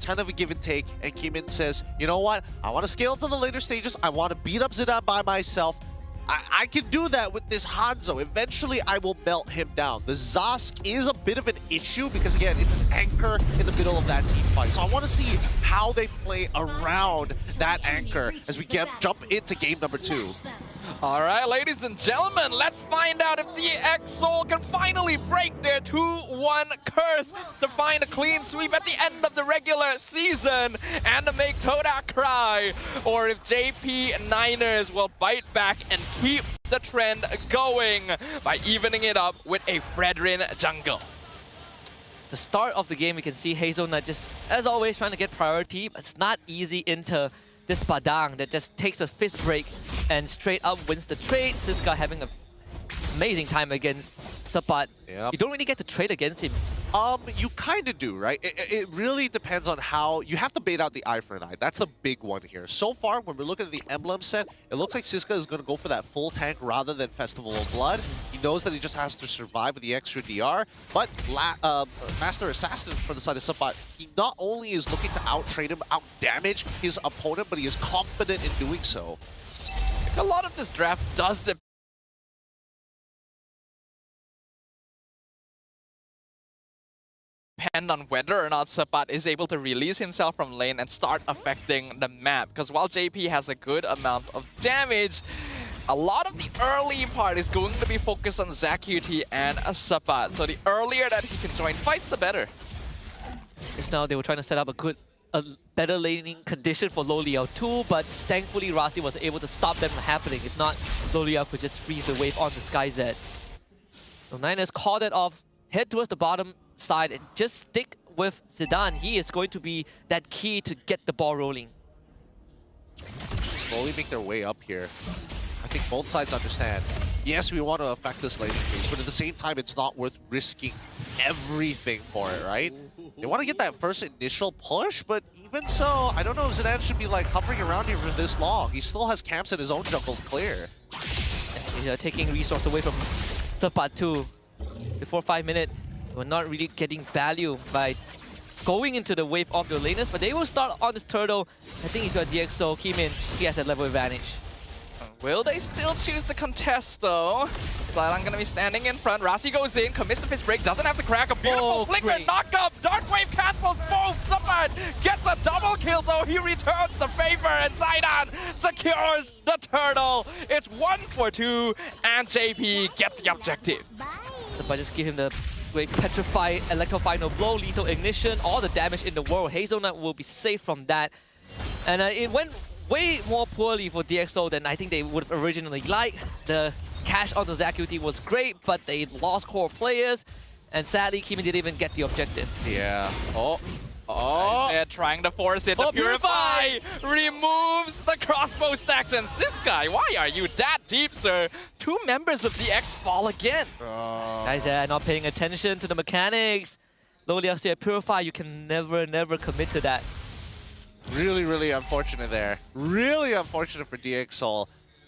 kind of a give and take, and Kimin says, you know what? I want to scale to the later stages. I want to beat up Zidane by myself. I can do that with this Hanzo. Eventually, I will melt him down. The Zosk is a bit of an issue because, again, it's an anchor in the middle of that team fight. So I want to see how they play around that anchor as we jump into game number 2. All right, ladies and gentlemen, let's find out if DxSoul can finally break their 2-1 curse to find a clean sweep at the end of the regular season and to make Toda cry, or if JPNINERS will bite back and keep the trend going by evening it up with a Fredrin jungle. The start of the game, we can see Hazelnut just, as always, trying to get priority, but it's not easy into this Padang that just takes a fist break and straight up wins the trade. Siska having an amazing time against Sapat. Yep. You don't really get to trade against him. You kind of do, right? It really depends on how... You have to bait out the eye for an eye. That's the big one here. So far, when we're looking at the emblem set, it looks like Siska is going to go for that full tank rather than Festival of Blood. He knows that he just has to survive with the extra DR, but Master Assassin for the side of Sapat, he not only is looking to out-trade him, out-damage his opponent, but he is confident in doing so. A lot of this draft does depend on whether or not Sapat is able to release himself from lane and start affecting the map. Because while JP has a good amount of damage, a lot of the early part is going to be focused on ZQT and Sapat. So the earlier that he can join fights, the better. Just now they were trying to set up a better laning condition for Lo Liao too, but thankfully Rasi was able to stop them from happening. If not, Lo Liao could just freeze the wave on the SkyZ. So Niners called it off, head towards the bottom side and just stick with Zidane. He is going to be that key to get the ball rolling. Slowly make their way up here. I think both sides understand. Yes, we want to affect this laning phase, but at the same time, it's not worth risking everything for it, right? They want to get that first initial push, but even so, I don't know if Zidane should be like hovering around here for this long. He still has camps in his own jungle to clear. He's taking resource away from Sapat too. Before 5 minutes, we're not really getting value by going into the wave of your laners, but they will start on this turtle. I think if you're DxSoul, Kimin, he has that level advantage. Will they still choose to contest though? Zidane gonna be standing in front. Rasi goes in, commits the fist break, doesn't have to crack. A beautiful flicker, knock up. Dark Wave cancels both. Sapat gets a double kill though. He returns the favor and Zidane secures the turtle. It's 1 for 2 and JP gets the objective. But just give him the great Petrify, Electrify, no blow, lethal ignition, all the damage in the world. Hazelnut will be safe from that. And it went way more poorly for DxSoul than I think they would have originally liked. The cash on the ZQT was great, but they lost core players, and sadly, Kimin didn't even get the objective. Yeah. Oh. They're trying to force it. The Purify removes the crossbow stacks, and Siska, why are you that deep, sir? 2 members of DX fall again. Guys, they're not paying attention to the mechanics. Lo Liao said, Purify, you can never commit to that. Really, really unfortunate there. Really unfortunate for DxSoul.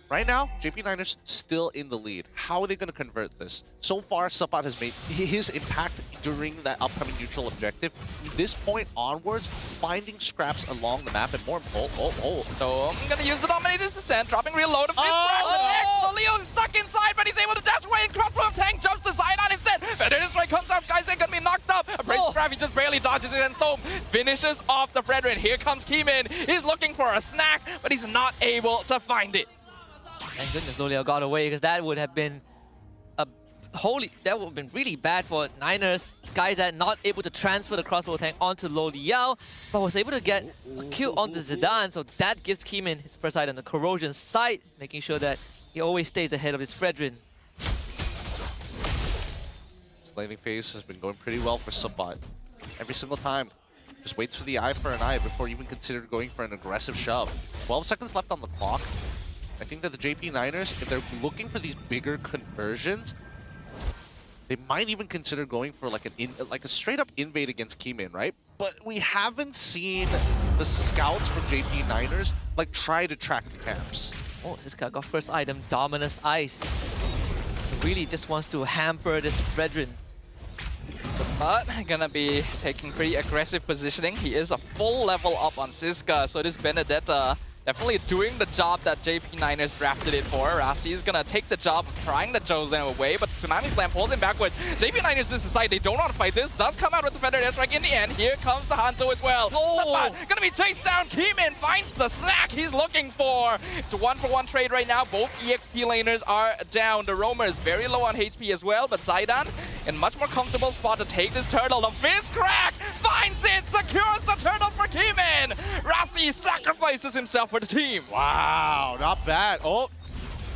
Right now, JPNINERS still in the lead. How are they going to convert this? So far, Sapat has made his impact during that upcoming neutral objective. From this point onwards, finding scraps along the map and more... So I'm going to use the Dominator's Descent, dropping reload of this Leo is stuck inside, but he's able to dash away and crossbow of tank jumps to Zidane instead. Better strike comes out, Sky's going to be knocked up. A break grab, he just barely dodges it and Storm finishes off the Fredrin. Here comes Kimin. He's looking for a snack, but he's not able to find it. Thank goodness Lo Liao got away, because that would have been that would have been really bad for Niners. Guys that not able to transfer the crossbow tank onto Lo Liao, but was able to get a kill onto Zidane, so that gives Kimin his first sight on the corrosion site, making sure that he always stays ahead of his Fredrin. This laning phase has been going pretty well for Sapat. Every single time. Just waits for the eye for an eye before even consider going for an aggressive shove. 12 seconds left on the clock. I think that the JPNINERS, if they're looking for these bigger conversions, they might even consider going for like a straight-up invade against Kimin, right? But we haven't seen the scouts from JPNINERS like try to track the camps. Oh, this guy got first item, Dominus Ice. He really just wants to hamper this Fredrin. But gonna be taking pretty aggressive positioning. He is a full level up on Siska, so this Benedetta definitely doing the job that JPNINERS drafted it for. Rasi is gonna take the job of trying to Josem away, but Tsunami Slam pulls him backwards. JPNINERS just decide they don't want to fight this. Does come out with the Feather Airstrike in the end. Here comes the Hanzo as well. Oh. Gonna be chased down. Keeman finds the snack he's looking for. It's a 1-for-1 trade right now. Both EXP laners are down. The Roamer is very low on HP as well, but Zaidan in much more comfortable spot to take this turtle. The Fizz Crack finds it, secures the turtle for Keeman. Rasi sacrifices himself for the team. Wow, not bad. Oh,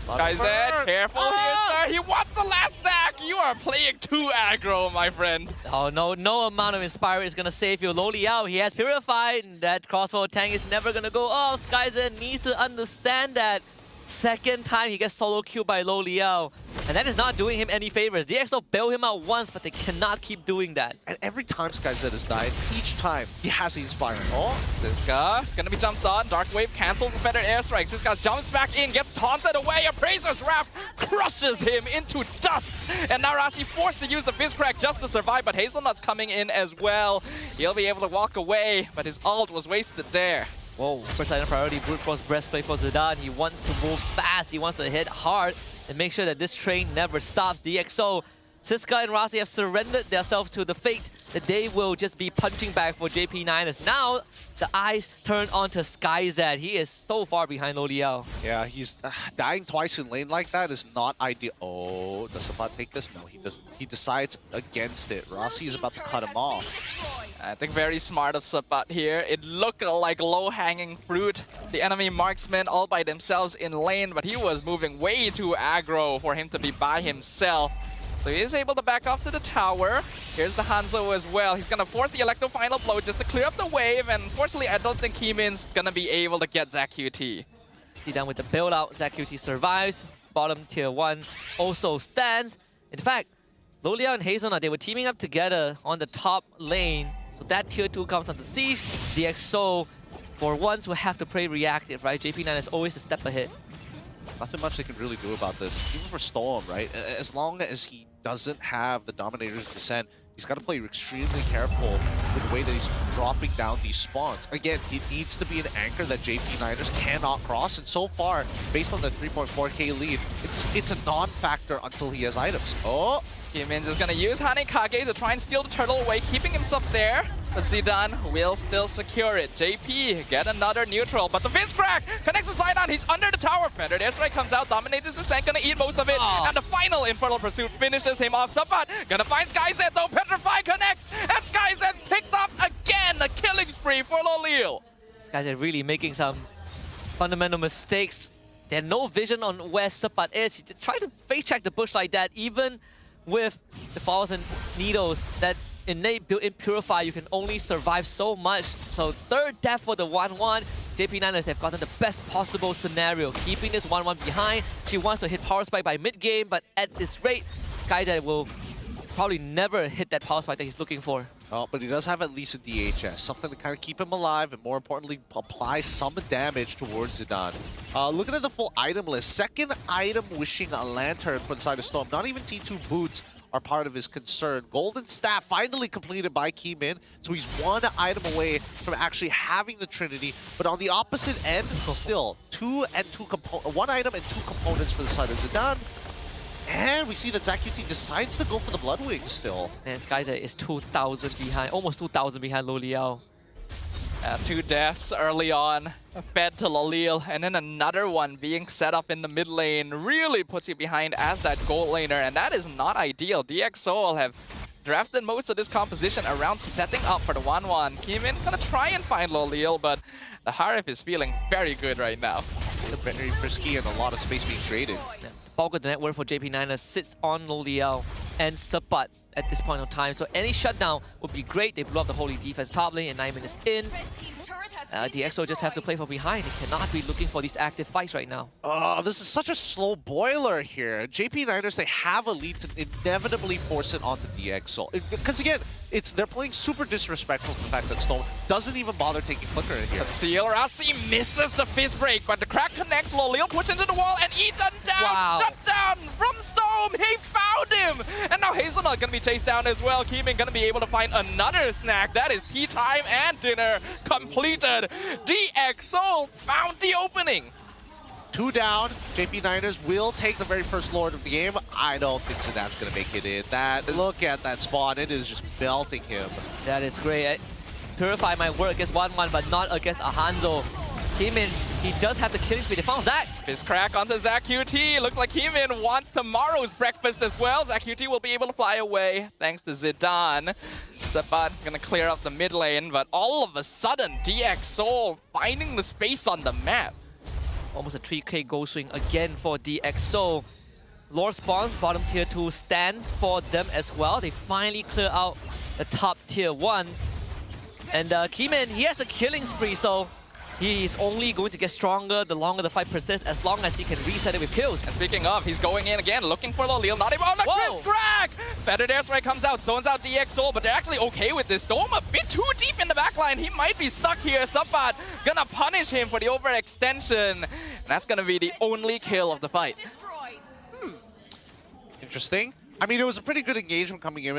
Guys, careful here, sir. He wants the last stack. You are playing too aggro, my friend. Oh no, no amount of Inspire is gonna save you. Low Liao, he has Purified. That crossbow tank is never gonna go off. Skyzen needs to understand that. Second time he gets solo queued by Low Liao. And that is not doing him any favors. DxO bailed him out once, but they cannot keep doing that. and every time SkyZ has died, each time he has the Inspire. Oh, Siska gonna be jumped on. Dark Wave cancels the Feathered Airstrike. Siska jumps back in, gets taunted away. Appraiser's Wrath crushes him into dust. And now Rasi forced to use the Fizz Crack just to survive, but Hazelnut's coming in as well. He'll be able to walk away, but his ult was wasted there. Whoa, first item priority, Brute Force Breastplate for Zidane. He wants to move fast, he wants to hit hard, and make sure that this train never stops. DxO, Siska and Rasi have surrendered themselves to the fate that they will just be punching back for JPNINERS. Now, the eyes turn onto SkyZ. He is so far behind Low Liao. yeah, he's dying twice in lane like that is not ideal. Oh, does Sabat take this? No, he does. He decides against it. Rasi is about to cut him off. I think very smart of Sabat here. It looked like low-hanging fruit. The enemy marksmen all by themselves in lane, but he was moving way too aggro for him to be by himself. So he is able to back off to the tower. Here's the Hanzo as well. He's gonna force the Electro Final Blow just to clear up the wave, and unfortunately I don't think Keeman's gonna be able to get ZQT. See down with the build out, ZQT survives. Bottom tier 1 also stands. In fact, Low Liao and Hazelnut, they were teaming up together on the top lane. So that tier 2 comes on the siege. DxO, for once, will have to play reactive, right? JP9 is always a step ahead. Nothing much they can really do about this. Even for Storm, right? As long as he doesn't have the Dominator's Descent, he's got to play extremely careful with the way that he's dropping down these spawns. Again, it needs to be an anchor that JPNINERS cannot cross, and so far, based on the 3.4k lead, it's a non-factor until he has items. Oh! Keeman's is gonna use Hanekage to try and steal the turtle away, keeping himself there. But Zidane will still secure it. JP get another neutral, but the Fizz Crack connects with Zidane. He's under the tower. Feathered Airstrike comes out, dominates his descent, gonna eat most of it. Oh. And the final Infernal Pursuit finishes him off. Sabat gonna find SkyZ though. Petrify connects, and SkyZ picked up again. A killing spree for Lolil. These guys are really making some fundamental mistakes. They had no vision on where Sabat is. He tried to face check the bush like that, even with the Falls and Needles, that innate built-in Purify, you can only survive so much. So third death for the 1-1. JPNINERS have gotten the best possible scenario, keeping this 1-1 behind. She wants to hit Power Spike by mid-game, but at this rate, Skyjet will probably never hit that Power Spike that he's looking for. Oh, but he does have at least a DHS, something to kind of keep him alive and more importantly, apply some damage towards Zidane. Looking at the full item list, second item wishing a lantern for the side of Storm. Not even T2 boots are part of his concern. Golden Staff finally completed by Keeman, so he's one item away from actually having the Trinity. But on the opposite end, still one item and 2 components for the side of Zidane. And we see that ZQT decides to go for the Bloodwing still. Man, Skyjet is 2,000 behind, almost 2,000 behind Low Liao. 2 deaths early on, fed to Lolil, and then another one being set up in the mid lane really puts you behind as that gold laner, and that is not ideal. DxO have drafted most of this composition around setting up for the 1-1. Keeman gonna try and find Lolil, but the Harif is feeling very good right now. Very frisky and a lot of space being traded. Yeah, the bulk of the network for JP9ers sits on Low Liao and Sabat at this point in time. So any shutdown would be great. They blew up the holy defense top lane and 9 minutes in. DxO just have to play from behind. They cannot be looking for these active fights right now. Oh, this is such a slow boiler here. JPNINERS, they have a lead to inevitably force it onto DxO. Because again, they're playing super disrespectful to the fact that Stone doesn't even bother taking Flicker in here. Seal Rossi misses the fist break, but the crack connects. Lolil push into the wall and Ethan down. Wow. Shut down from Stone. He found him. And now Hazelnut gonna be chased down as well. Keeman gonna be able to find another snack. That is tea time and dinner completed. DXO found the opening. 2 down. JPNINERS will take the very first Lord of the game. I don't think Zidane's gonna make it in. Look at that spawn. It is just belting him. That is great. Purify might work against 1-1, but not against Ahanzo. Keeman, he does have the killing speed. They found Zach. His crack onto Zach QT. Looks like Keeman wants tomorrow's breakfast as well. Zach QT will be able to fly away thanks to Zidane. Sabat gonna clear up the mid lane, but all of a sudden, DXO finding the space on the map. Almost a 3k goal swing again for DXO. Lord spawns, bottom tier 2 stands for them as well. They finally clear out the top tier 1. And Keeman, he has a killing spree, so he is only going to get stronger the longer the fight persists, as long as he can reset it with kills. And speaking of, he's going in again, looking for Lolil, not even on the Chris crack! Better Airstrike comes out, zones out DXO, but they're actually okay with this. Storm a bit too deep in the backline. He might be stuck here. Sabat gonna punish him for the overextension. And that's gonna be the only kill of the fight. Interesting. I mean, it was a pretty good engagement coming in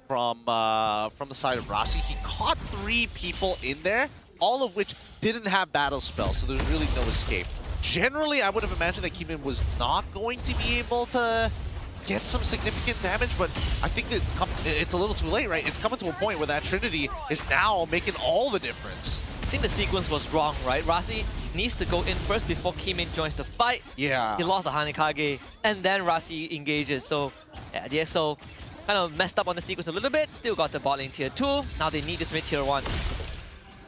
from the side of Rossi. He caught 3 people in there, all of which didn't have battle spells, so there's really no escape. Generally, I would have imagined that Keeman was not going to be able to get some significant damage, but I think that it's a little too late, right? It's coming to a point where that Trinity is now making all the difference. I think the sequence was wrong, right? Rossi needs to go in first before Keeman joins the fight. Yeah. He lost the Hanekage, and then Rossi engages. So, yeah, DXO kind of messed up on the sequence a little bit. Still got the bot lane tier 2. Now they need this mid tier 1.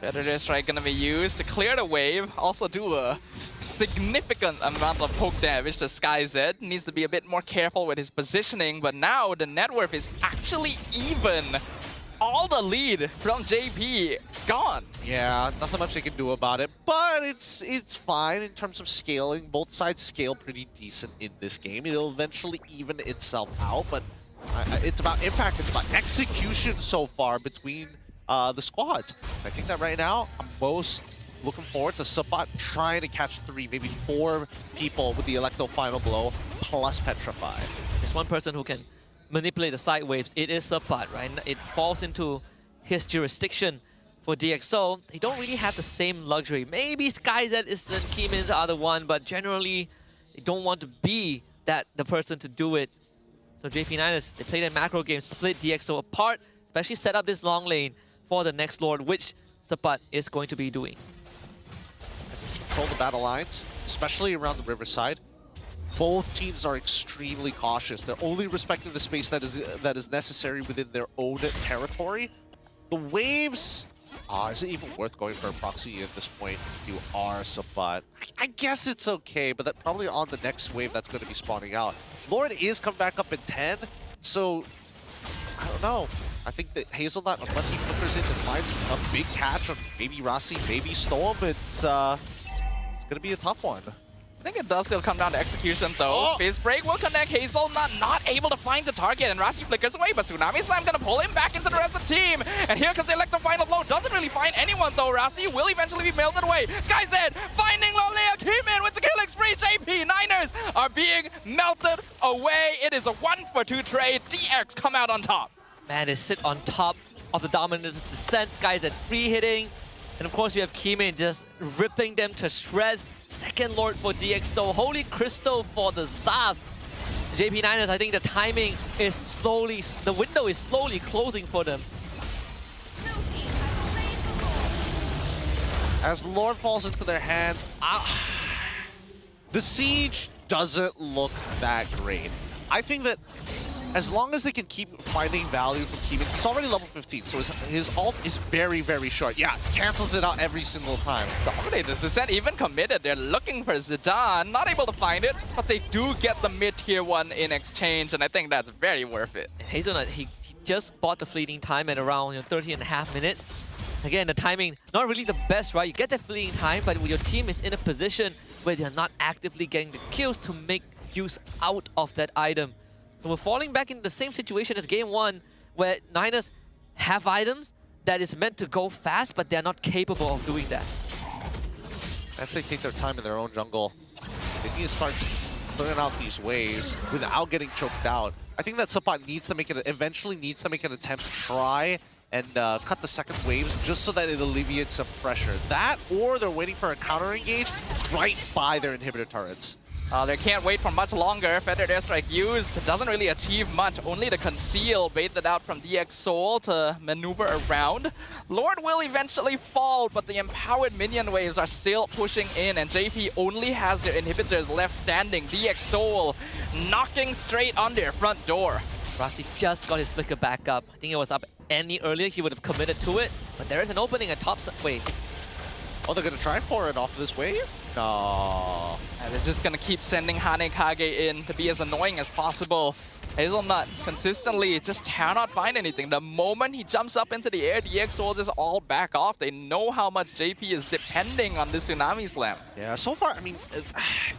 Better Airstrike gonna be used to clear the wave. Also do a significant amount of poke damage to SkyZ. Needs to be a bit more careful with his positioning, but now the net worth is actually even. All the lead from JP gone. Yeah, nothing much they can do about it, but it's fine in terms of scaling. Both sides scale pretty decent in this game. It'll eventually even itself out, but it's about impact. It's about execution so far between the squads. I think that right now, I'm most looking forward to Sabat trying to catch 3, maybe 4 people with the Electo Final Blow plus Petrify. There's one person who can manipulate the side waves. It is Sabat, right? It falls into his jurisdiction. For DXO, they don't really have the same luxury. Maybe SkyZ is the Keeman's the other one, but generally, they don't want to be the person to do it. So JPNINERS, they play their macro game, split DXO apart, especially set up this long lane for the next Lord, which Sabat is going to be doing. As they control the battle lines, especially around the riverside, both teams are extremely cautious. They're only respecting the space that is necessary within their own territory. The waves, is it even worth going for a proxy at this point if you are Sabat? I guess it's okay, but that probably on the next wave that's going to be spawning out. Lord is coming back up in 10, so I don't know. I think that Hazelnut, unless he flickers in and finds a big catch on maybe Rossi, maybe Storm, it's going to be a tough one. I think it does still come down to execution though. Fizz Break will connect. Hazelnut not able to find the target, and Rossi flickers away, but Tsunami Slam gonna pull him back into the rest of the team. And here comes the Electro Final Blow. Doesn't really find anyone though. Rossi will eventually be melted away. SkyZ finding Lolea. Keeman with the killing spree. JPNINERS are being melted away. It is a 1-for-2 trade. DX come out on top. Man, they sit on top of the dominance of the Sense guys at free hitting. And of course, you have Keeman just ripping them to shreds. Second Lord for DXO. Holy Crystal for the Zaz. JPNINERS, I think the timing is slowly, the window is slowly closing for them. As Lord falls into their hands, the siege doesn't look that great. I think that as long as they can keep finding value from Keeman, he's already level 15, so his ult is very, very short. Yeah, cancels it out every single time. Dominators, Descent even committed. They're looking for Zidane, not able to find it, but they do get the mid-tier 1 in exchange, and I think that's very worth it. Hazelnut, he just bought the fleeting time at around 30.5 minutes. Again, the timing, not really the best, right? You get that fleeting time, but when your team is in a position where they're not actively getting the kills to make use out of that item. So we're falling back into the same situation as game 1, where Niners have items that is meant to go fast, but they're not capable of doing that. As they take their time in their own jungle, they need to start clearing out these waves without getting choked out. I think that Sapat needs to make it, eventually needs to make an attempt to try and cut the second waves just so that it alleviates some pressure. That, or they're waiting for a counter engage right by their inhibitor turrets. They can't wait for much longer. Feathered Airstrike use doesn't really achieve much, only to conceal, baited out from DX Soul to maneuver around. Lord will eventually fall, but the empowered minion waves are still pushing in, and JP only has their inhibitors left standing. DX Soul knocking straight on their front door. Rasi just got his flicker back up. I think it was up any earlier, he would have committed to it, but there is an opening at top. Wait. Oh, they're gonna try for it off of this wave? No. And they're just gonna keep sending Hanekage in to be as annoying as possible. Hazelnut consistently just cannot find anything. The moment he jumps up into the air, DX Soul just all back off. They know how much JP is depending on this Tsunami Slam. Yeah, so far, I mean,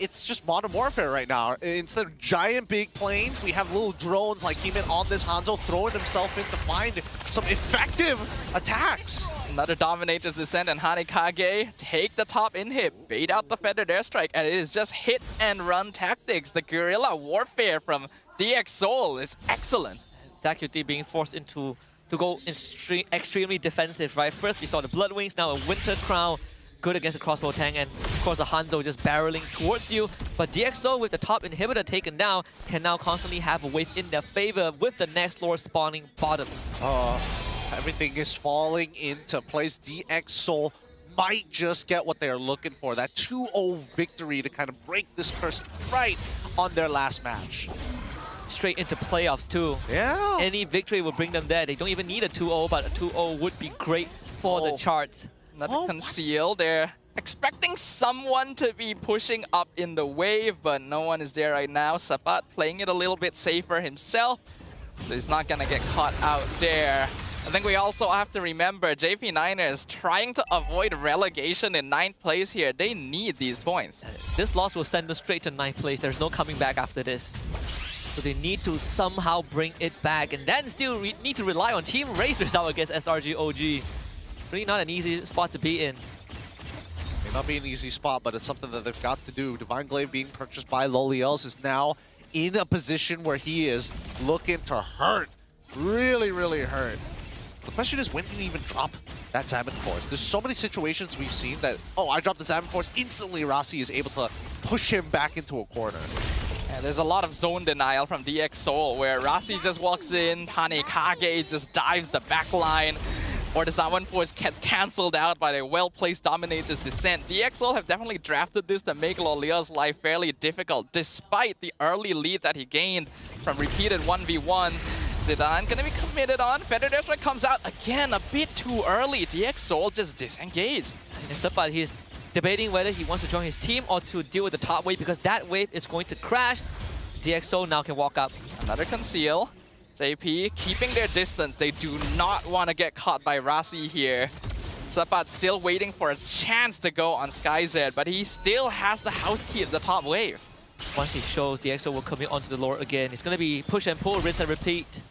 it's just Modern Warfare right now. Instead of giant big planes, we have little drones like Heeman on this Hanzo throwing himself in to find some effective attacks. Another Dominator's Descent, and Hanekage take the top inhib, bait out the Feathered Airstrike, and it is just hit and run tactics. The guerrilla warfare from DX Soul is excellent. ZQT being forced into to go extremely defensive, right? First we saw the Blood Wings, now a Winter Crown, good against the crossbow tank, and of course the Hanzo just barreling towards you. But DX Soul with the top inhibitor taken down can now constantly have a wave in their favor with the next Lord spawning bottom. Everything is falling into place. DX Soul might just get what they're looking for. That 2-0 victory to kind of break this curse right on their last match. Straight into playoffs too. Yeah. Any victory will bring them there. They don't even need a 2-0, but a 2-0 would be great for the charts. Another conceal. They're expecting someone to be pushing up in the wave, but no one is there right now. Sapat playing it a little bit safer himself. So he's not gonna get caught out there. I think we also have to remember JPNINERS trying to avoid relegation in 9th place here. They need these points. This loss will send them straight to 9th place. There's no coming back after this. So they need to somehow bring it back, and then still need to rely on Team Race result against SRG OG. Really not an easy spot to be in. May not be an easy spot, but it's something that they've got to do. Divine Glaive being purchased by Loliels is now in a position where he is looking to hurt. Really, really hurt. The question is, when do you even drop that Salmon Force? There's so many situations we've seen that, oh, I dropped the Salmon Force, instantly Rasi is able to push him back into a corner. Yeah, there's a lot of zone denial from DX Soul, where Rasi just walks in, Hanekage just dives the back line, or the Salmon Force gets cancelled out by a well-placed Dominator's Descent. DX Soul have definitely drafted this to make Loliel's life fairly difficult, despite the early lead that he gained from repeated 1v1s. Zidane gonna be committed on. Feathered Airstrike comes out again a bit too early. DX Soul just disengaged. And Sapat, he's debating whether he wants to join his team or to deal with the top wave, because that wave is going to crash. DX Soul now can walk up. Another conceal. JP keeping their distance. They do not want to get caught by Rasi here. Sapat still waiting for a chance to go on SkyZ, but he still has the house key at the top wave. Once he shows, DX Soul will commit onto the Lord again. It's going to be push and pull, rinse and repeat.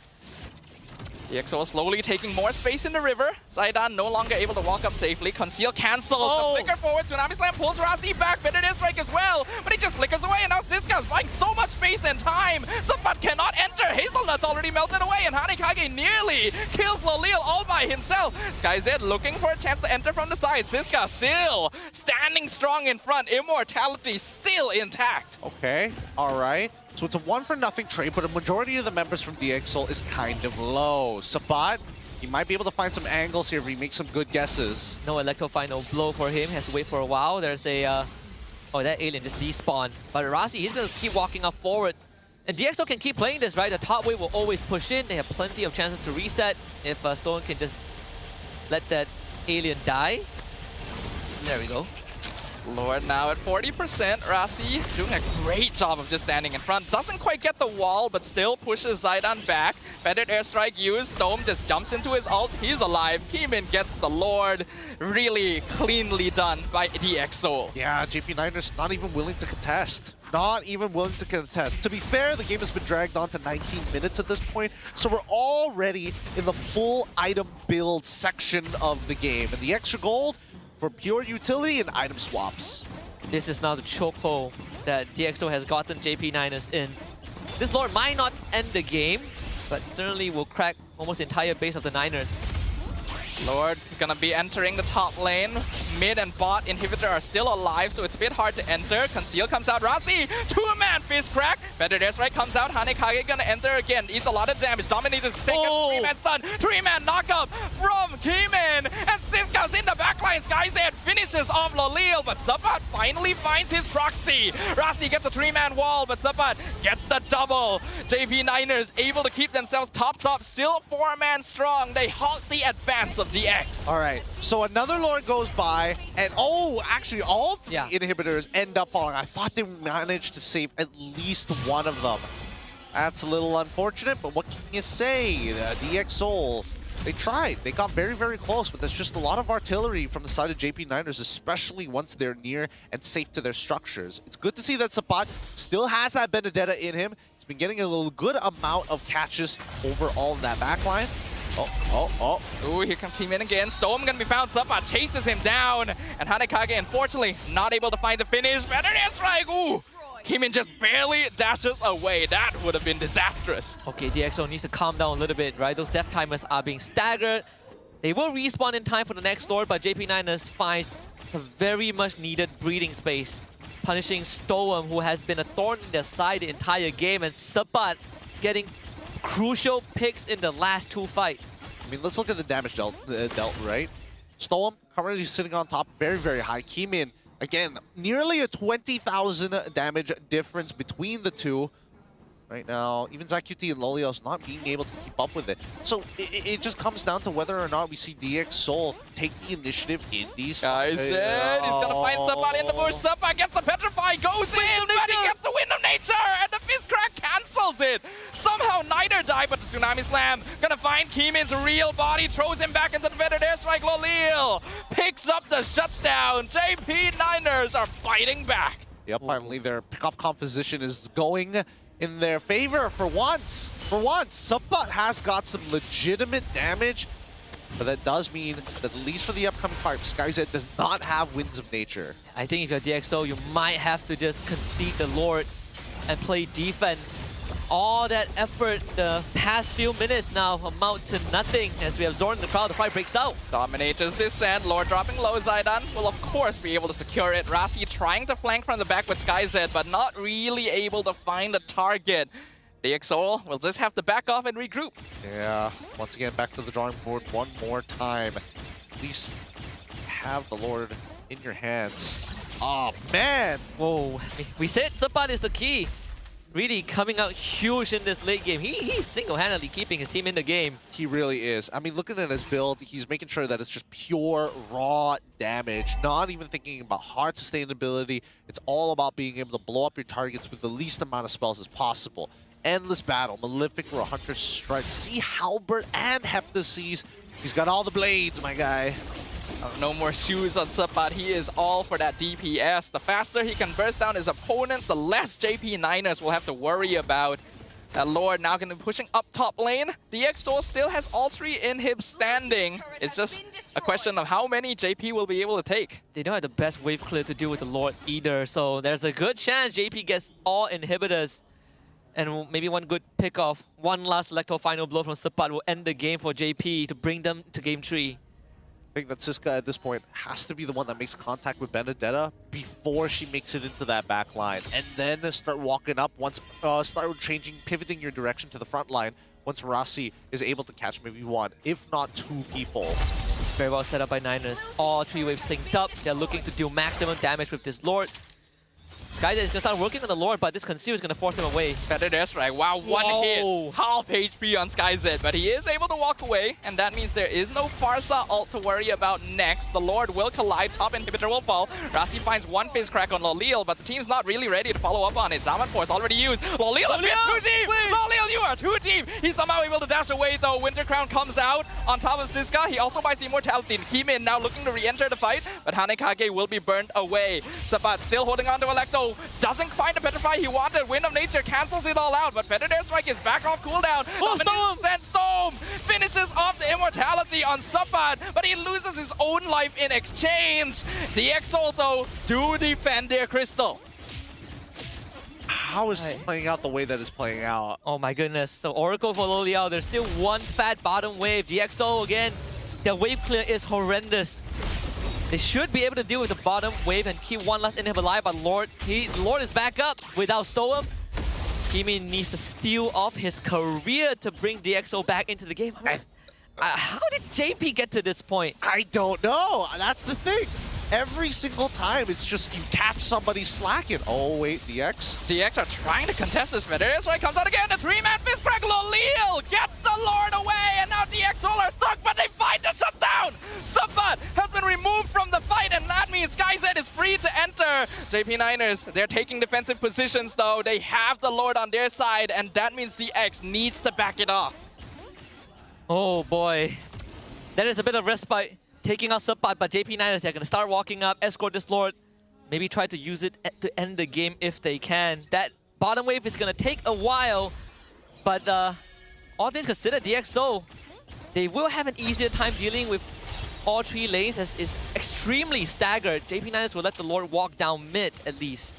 DX Soul slowly taking more space in the river. Zidane no longer able to walk up safely. Conceal cancels. Oh. The flicker forward. Tsunami Slam pulls Rasi back. Feathered Airstrike as well. But he just flickers away. And now Ziska's buying so much space and time. Sapat cannot enter. Hazelnut's already melted away. And Hanekage nearly kills Loliel all by himself. SkyZ looking for a chance to enter from the side. Ziska still standing strong in front. Immortality still intact. Okay, all right. So it's a 1-for-0 trade, but a majority of the members from DX Soul is kind of low. Sapat, he might be able to find some angles here if he makes some good guesses. No Electro Final blow for him. Has to wait for a while. There's a... oh, that alien just despawned. But Rasi, he's going to keep walking up forward. And DX Soul can keep playing this, right? The top wave will always push in. They have plenty of chances to reset if Stone can just let that alien die. There we go. Lord now at 40%. Rasi doing a great job of just standing in front. Doesn't quite get the wall, but still pushes Zidane back. Bedded airstrike used. Stome just jumps into his ult. He's alive. Keeman gets the Lord. Really cleanly done by DxSoul. Yeah, JPNINERS not even willing to contest. Not even willing to contest. To be fair, the game has been dragged on to 19 minutes at this point, so we're already in the full item build section of the game. And the extra gold for pure utility and item swaps. This is now the chokehold that DxSoul has gotten JPNINERS in. This Lord might not end the game, but certainly will crack almost the entire base of the Niners. Lord gonna be entering the top lane. Mid and bot inhibitor are still alive, so it's a bit hard to enter. Conceal comes out. Rasi, two-man fist crack. Better airstrike comes out. Hanekage gonna enter again. Eats a lot of damage. Dominated to take a three-man stun. Three-man knockup from Keeman. And Siska's in the backline. Skyzed finishes off Lolil, but Sabat finally finds his proxy. Rasi gets a three-man wall, but Sabat gets the double. JPNINERS able to keep themselves top, still four-man strong. They halt the advance of DX. All right, so another Lord goes by, and actually all three inhibitors end up falling. I thought they managed to save at least one of them. That's a little unfortunate, but what can you say? DxSoul, they tried. They got very, very close, but there's just a lot of artillery from the side of JPNINERS, especially once they're near and safe to their structures. It's good to see that Sapat still has that Benedetta in him. He's been getting a good amount of catches over all of that backline. Ooh, here comes Keeman again. Stome gonna be found. Sabat chases him down. And Hanekage, unfortunately, not able to find the finish. Better airstrike. Ooh, Keeman just barely dashes away. That would have been disastrous. Okay, DxSoul needs to calm down a little bit, right? Those death timers are being staggered. They will respawn in time for the next Lord, but JPNINERS finds a very much needed breathing space, punishing Stome, who has been a thorn in their side the entire game, and Sabat getting crucial picks in the last two fights. I mean, let's look at the damage dealt, right? Stolem currently sitting on top, very, very high. Keeman, again, nearly a 20,000 damage difference between the two. Right now, even ZQT and Lolios not being able to keep up with it. So it just comes down to whether or not we see DxSoul take the initiative in these fights. He's gonna find somebody in the bush. Sabat gets the petrify, goes in, but he gets the wind of nature, and the fist crack cancels it. Somehow Niner died, but the Tsunami Slam gonna find Keeman's real body, throws him back into the better airstrike. Lolil picks up the shutdown. JPNINERS are fighting back. Yep, finally their pickoff composition is going in their favor for once. For once, Sabat has got some legitimate damage, but that does mean that at least for the upcoming fight, Skyzed does not have Winds of Nature. I think if you're DxSoul, you might have to just concede the Lord and play defense. All that effort the past few minutes now amount to nothing as we have Zorn in the crowd. The fight breaks out. Dominators descend. Lord dropping low. Zidane will of course be able to secure it. Rasi trying to flank from the back with Skyzed, but not really able to find a target. DxSoul will just have to back off and regroup. Yeah, once again back to the drawing board one more time. At least have the Lord in your hands. Oh man! Whoa, we said Sabat is the key. Really coming out huge in this late game. He's single-handedly keeping his team in the game. He really is. I mean, looking at his build, he's making sure that it's just pure, raw damage, not even thinking about hard sustainability. It's all about being able to blow up your targets with the least amount of spells as possible. Endless battle, Malefic or Hunter's Strike, Sea Halberd and Heptaseas. He's got all the blades, my guy. No more shoes on Sabat. He is all for that DPS. The faster he can burst down his opponent, the less JPNINERS will have to worry about. That Lord now going to be pushing up top lane. DxSoul still has all three inhibs standing. It's just a question of how many JP will be able to take. They don't have the best wave clear to deal with the Lord either, so there's a good chance JP gets all inhibitors. And maybe one good pick-off, one last Electro final blow from Sabat will end the game for JP to bring them to game 3. I think that Siska at this point has to be the one that makes contact with Benedetta before she makes it into that back line, and then start walking up once, start changing, pivoting your direction to the front line once Rasi is able to catch maybe one, if not two people. Very well set up by Niners. All three waves synced up. They're looking to deal maximum damage with this Lord. Skyzed is gonna start working on the Lord, but this Conceal is gonna force him away. Better airstrike. Wow, one Whoa. hit. Half HP on Skyzed, but he is able to walk away, and that means there is no Farsa ult to worry about next. The Lord will collide, top inhibitor will fall. Rasi finds one face crack on Lolil, but the team's not really ready to follow up on it. Zaman Force already used. Lolil appears too deep! Lolil, you are too deep! He's somehow able to dash away though. Winter Crown comes out on top of Siska. He also buys the Immortality. Kimin now looking to re-enter the fight, but Hanekage will be burned away. Sabat still holding on to Electo. Doesn't find the Petrify he wanted. Wind of Nature cancels it all out, but Feathered Airstrike is back off cooldown. Storm finishes off the Immortality on Sabat, but he loses his own life in exchange. The Exalt though do defend their crystal. How is this playing out the way that it's playing out? Oh my goodness. So Oracle for Loliao, there's still one fat bottom wave. DxO again, the wave clear is horrendous. They should be able to deal with the bottom wave and keep one last inhib alive, but Lord is back up without Stoem. Kimi needs to steal off his career to bring DxO back into the game. How did JP get to this point? I don't know. That's the thing. Every single time, it's just you catch somebody slacking. Oh, wait, DX are trying to contest this mid. Airstrike comes out again. A 3-man fist crack. Lolil gets the Lord away, and now DX all are stuck, but they find the shutdown. Sabat has been removed from the fight, and that means Skyzed is free to enter. JPNINERS, they're taking defensive positions, though. They have the Lord on their side, and that means DX needs to back it off. Oh, boy. That is a bit of respite. Taking out Sabat, but JPNINERS, they're going to start walking up, escort this Lord, maybe try to use it to end the game if they can. That bottom wave is going to take a while, but all things considered, DxO, they will have an easier time dealing with all three lanes as is extremely staggered. JPNINERS will let the Lord walk down mid at least.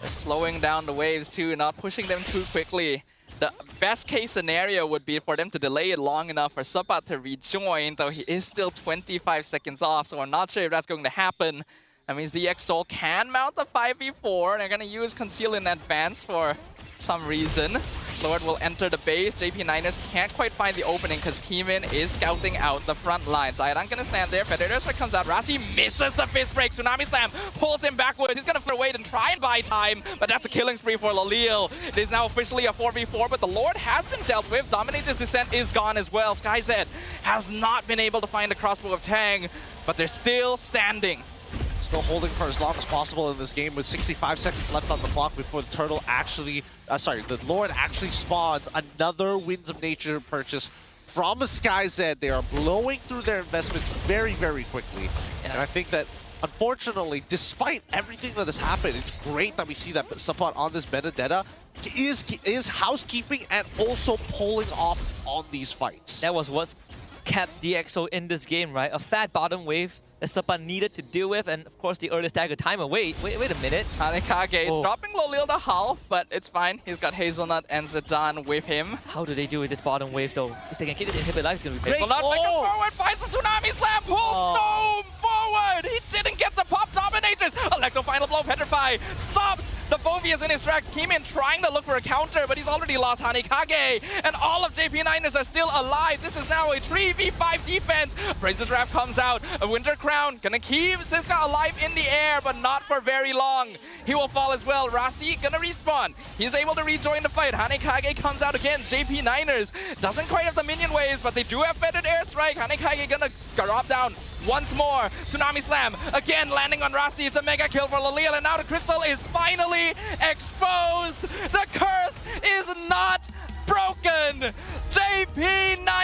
They're slowing down the waves too, not pushing them too quickly. The best case scenario would be for them to delay it long enough for Sabat to rejoin, though he is still 25 seconds off, so I'm not sure if that's going to happen. That means the Exalt can mount the 5v4. They're going to use Conceal in advance for some reason. Lord will enter the base. JPNINERS can't quite find the opening because Kimin is scouting out the front lines. Zairan gonna stand there. Feathered comes out. Rasi misses the fist break. Tsunami Slam pulls him backwards. He's gonna wait and try and buy time, but that's a killing spree for Lolil. It is now officially a 4v4, but the Lord has been dealt with. Dominator's Descent is gone as well. Skyzed has not been able to find the crossbow of Tang, but they're still standing. Still holding for as long as possible in this game with 65 seconds left on the clock before the turtle actually, the Lord actually spawns another Winds of Nature purchase from Skyzed. They are blowing through their investments very, very quickly. Yeah. And I think that, unfortunately, despite everything that has happened, it's great that we see that Sabat on this Benedetta is housekeeping and also pulling off on these fights. That was what's kept DxO in this game, right? A fat bottom wave that Sabat needed to deal with, and of course the early stagger timer. Wait a minute. Hanekage dropping Lolil to half, but it's fine. He's got Hazelnut and Zidane with him. How do they deal with this bottom wave though? If they can keep this inhibit life, it's gonna be great. Hazelnut forward, finds the Tsunami Slam, pulls Gnome forward! He didn't get the pop dominators! Electro final blow, Petrify, stops! The Phobius in his tracks. Kimin trying to look for a counter, but he's already lost Hanekage, and all of JPNINERS are still alive. This is now a 3v5 defense. Praise's Wrath comes out. A Winter Crown gonna keep Siska alive in the air, but not for very long. He will fall as well. Rasi gonna respawn. He's able to rejoin the fight. Hanekage comes out again. JPNINERS doesn't quite have the minion waves, but they do have Feathered Airstrike. Hanekage gonna drop down once more. Tsunami Slam again landing on Rasi. It's a mega kill for Lolil, and now the crystal is finally exposed. The curse is not broken. JPNINERS